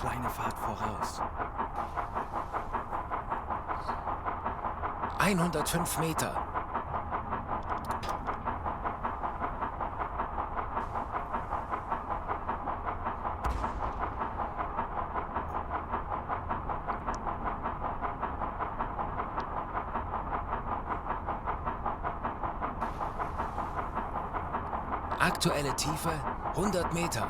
Kleine Fahrt voraus. 105 Meter. Aktuelle Tiefe 100 Meter.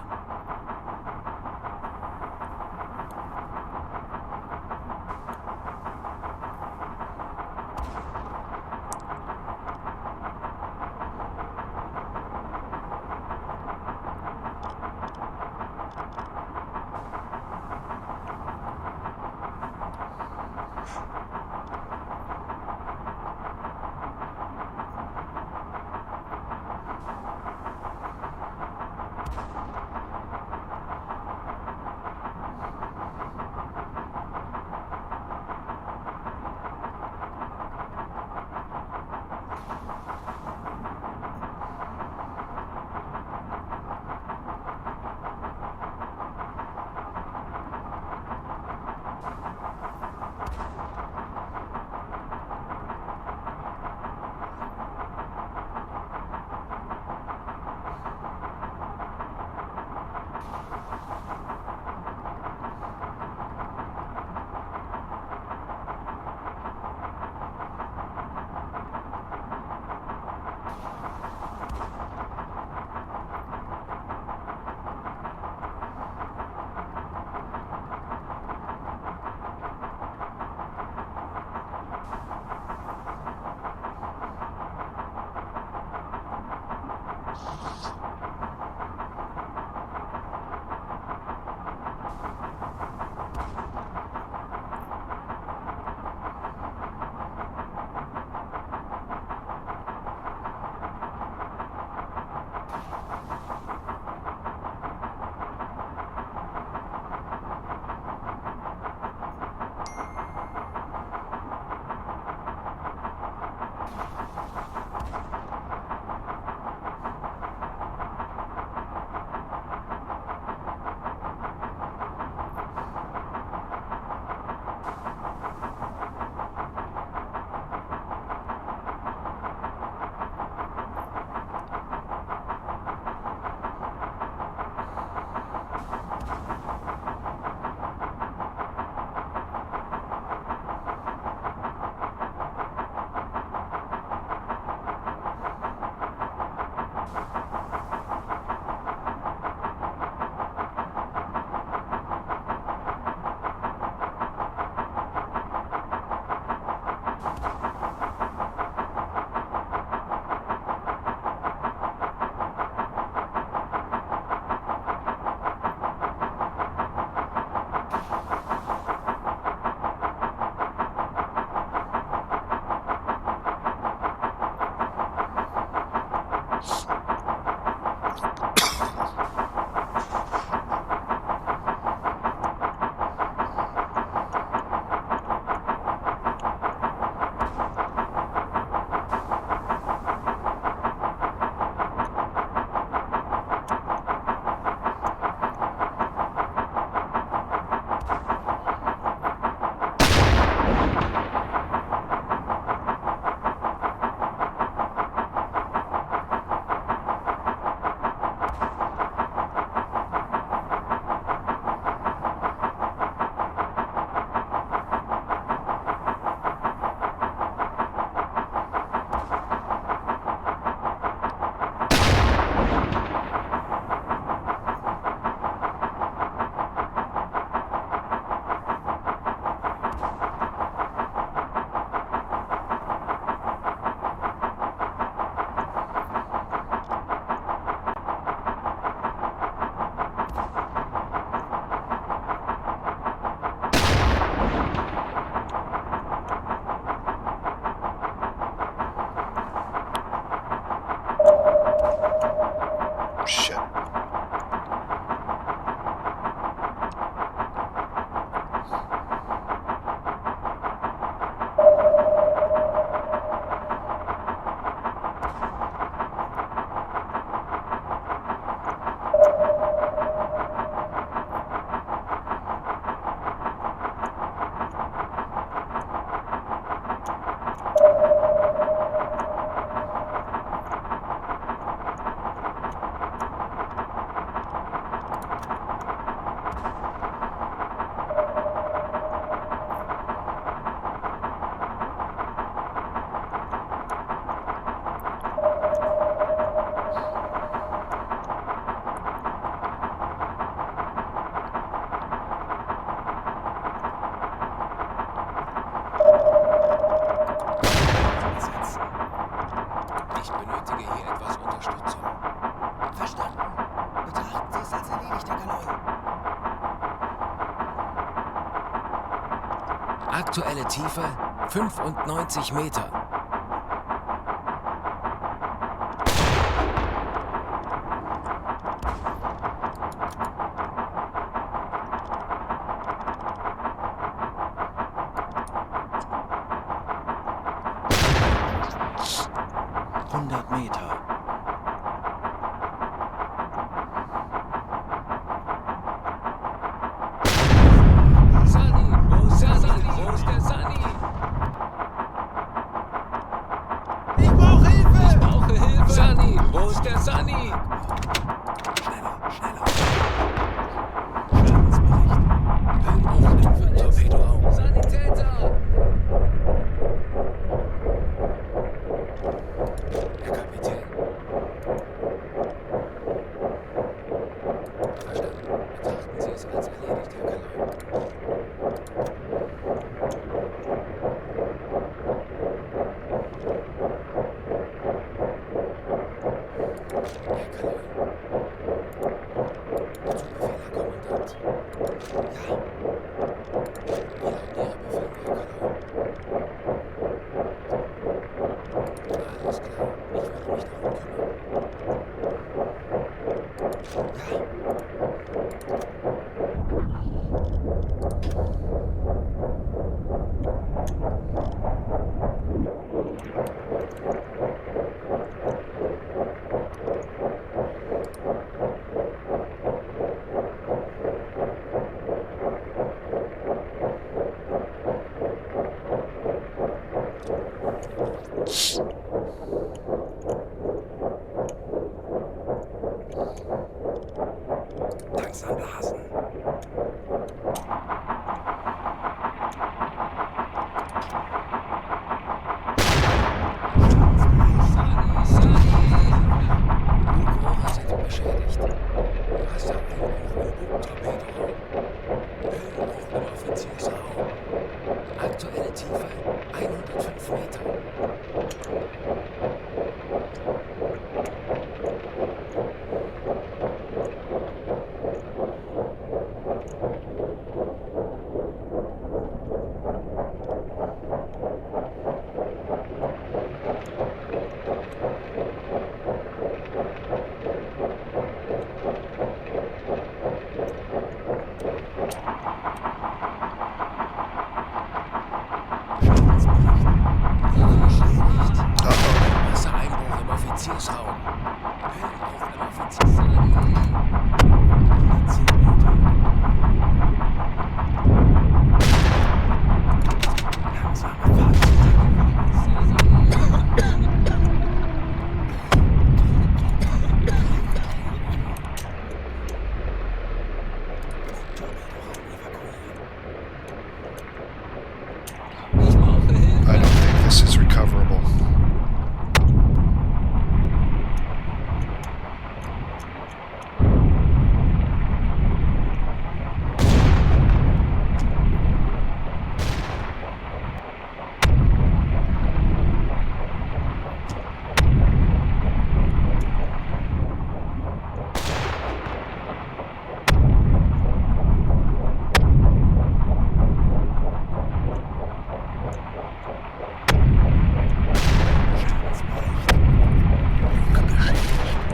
Aktuelle Tiefe 95 Meter.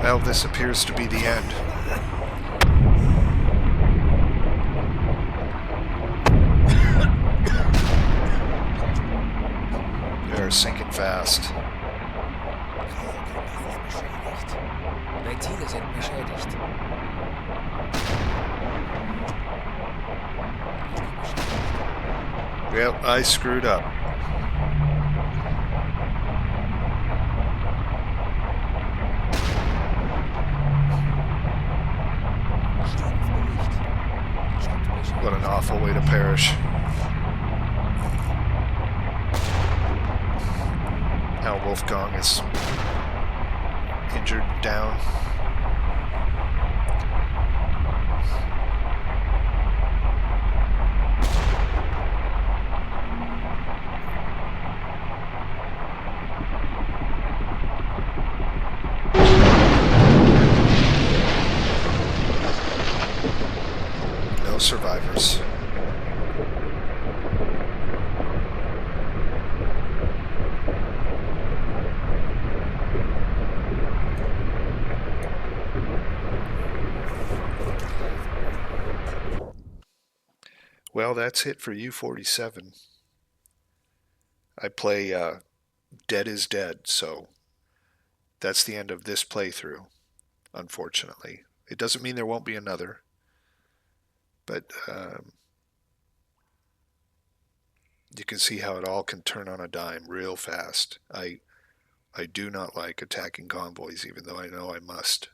Well, this appears to be the end. They're sinking fast. Ventile sind beschädigt. Well, I screwed up. What an awful way to perish. Now Wolfgang is injured down. No survivors. Well, that's it for U47. I play Dead is Dead, so that's the end of this playthrough, unfortunately. It doesn't mean there won't be another, but you can see how it all can turn on a dime real fast. I do not like attacking convoys, even though I know I must.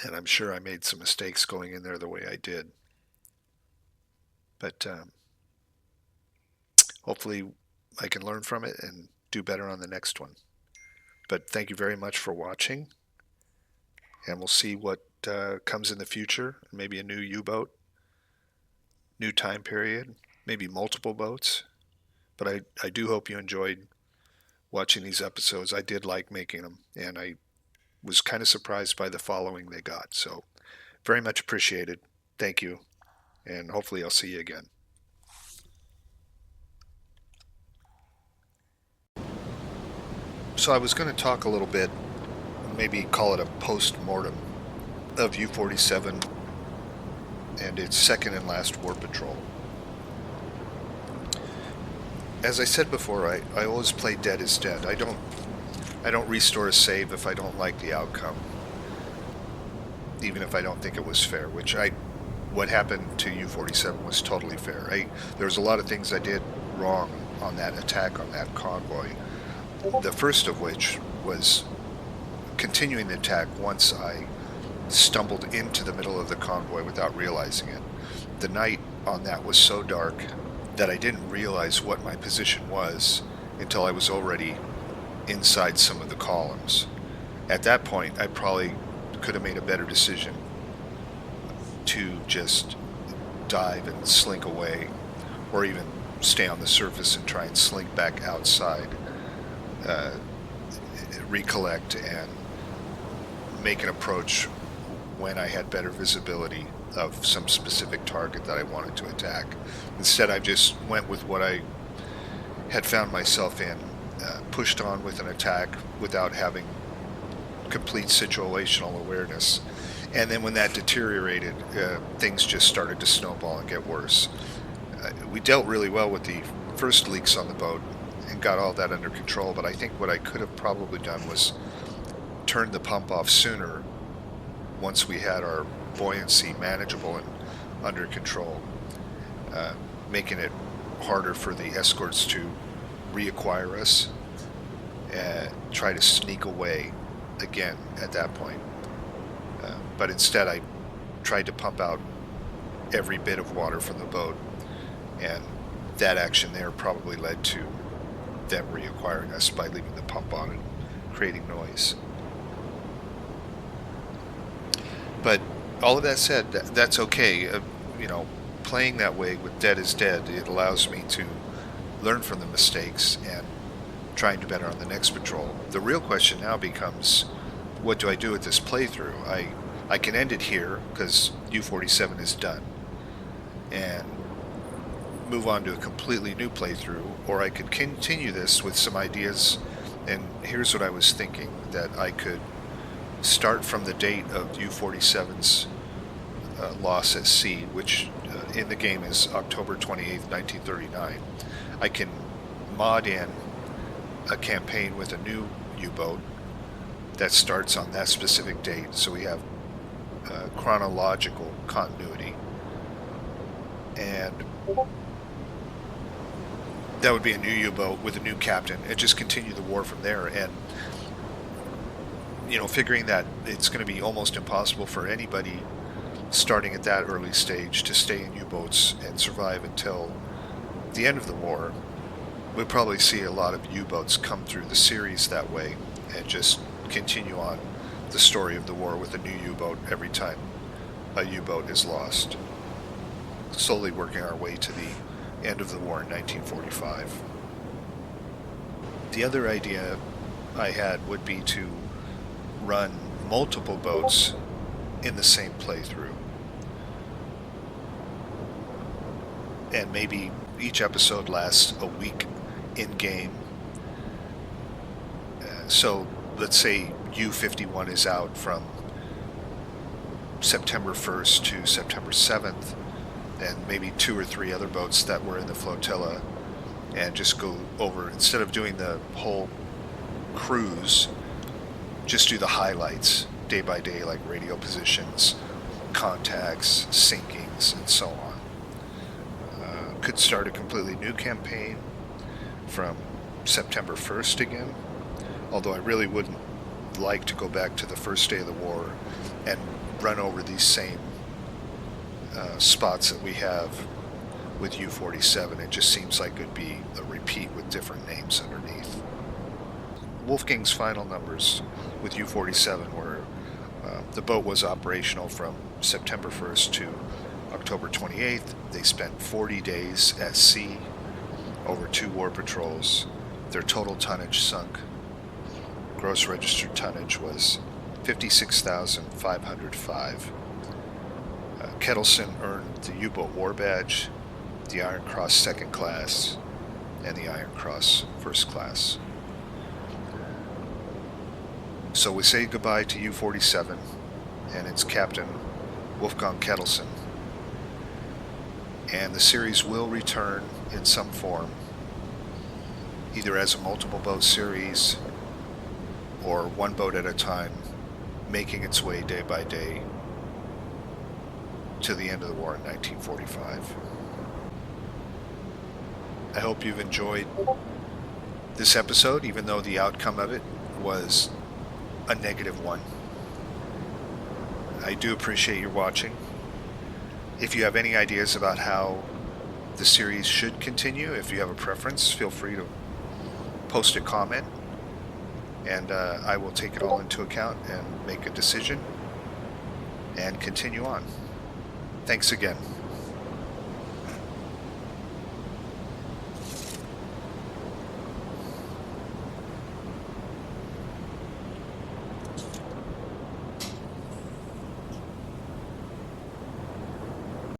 And I'm sure I made some mistakes going in there the way I did. But hopefully I can learn from it and do better on the next one. But thank you very much for watching. And we'll see what comes in the future. Maybe a new U-boat, new time period, maybe multiple boats. But I do hope you enjoyed watching these episodes. I did like making them, and I was kind of surprised by the following they got. So very much appreciated. Thank you, and hopefully I'll see you again. So I was going to talk a little bit, maybe call it a post-mortem, of U-47 and its second and last war patrol. As I said before, I always play Dead is Dead. I don't restore a save if I don't like the outcome, even if I don't think it was fair, what happened to U-47 was totally fair. There was a lot of things I did wrong on that attack on that convoy. The first of which was continuing the attack once I stumbled into the middle of the convoy without realizing it. The night on that was so dark that I didn't realize what my position was until I was already inside some of the columns. At that point, I probably could have made a better decision to just dive and slink away, or even stay on the surface and try and slink back outside, recollect, and make an approach when I had better visibility of some specific target that I wanted to attack. Instead, I just went with what I had found myself in, pushed on with an attack without having complete situational awareness. And then when that deteriorated, things just started to snowball and get worse. We dealt really well with the first leaks on the boat and got all that under control, but I think what I could have probably done was turn the pump off sooner once we had our buoyancy manageable and under control, making it harder for the escorts to reacquire us and try to sneak away again at that point. But instead I tried to pump out every bit of water from the boat, and that action there probably led to them reacquiring us by leaving the pump on and creating noise. But all of that said, that's okay. Playing that way with Dead is Dead, it allows me to learn from the mistakes and try and do better on the next patrol. The real question now becomes, what do I do with this playthrough? I can end it here because U-47 is done and move on to a completely new playthrough, or I could continue this with some ideas. And here's what I was thinking, that I could start from the date of U-47's loss at sea, which in the game is October 28th, 1939. I can mod in a campaign with a new U-boat that starts on that specific date, so we have chronological continuity. And that would be a new U-boat with a new captain, and just continue the war from there. And figuring that it's going to be almost impossible for anybody starting at that early stage to stay in U-boats and survive until the end of the war, we'll probably see a lot of U-boats come through the series that way and just continue on the story of the war with a new U-boat every time a U-boat is lost, slowly working our way to the end of the war in 1945. The other idea I had would be to run multiple boats in the same playthrough, and maybe each episode lasts a week in game. So let's say U-51 is out from September 1st to September 7th, and maybe 2 or 3 other boats that were in the flotilla, and just go over, instead of doing the whole cruise, just do the highlights day by day, like radio positions, contacts, sinkings, and so on. Could start a completely new campaign from September 1st again, although I really wouldn't like to go back to the first day of the war and run over these same spots that we have with U-47. It just seems like it would be a repeat with different names underneath. Wolfgang's final numbers with U-47 were the boat was operational from September 1st to October 28th. They spent 40 days at sea over 2 war patrols. Their total tonnage sunk. Gross registered tonnage was 56,505. Kettleson earned the U-boat War Badge, the Iron Cross Second Class, and the Iron Cross First Class. So we say goodbye to U-47 and its captain, Wolfgang Kettleson. And the series will return in some form, either as a multiple boat series or one boat at a time, making its way day by day to the end of the war in 1945. I hope you've enjoyed this episode, even though the outcome of it was a negative one. I do appreciate your watching. If you have any ideas about how the series should continue, if you have a preference, feel free to post a comment, and I will take it all into account and make a decision and continue on. Thanks again.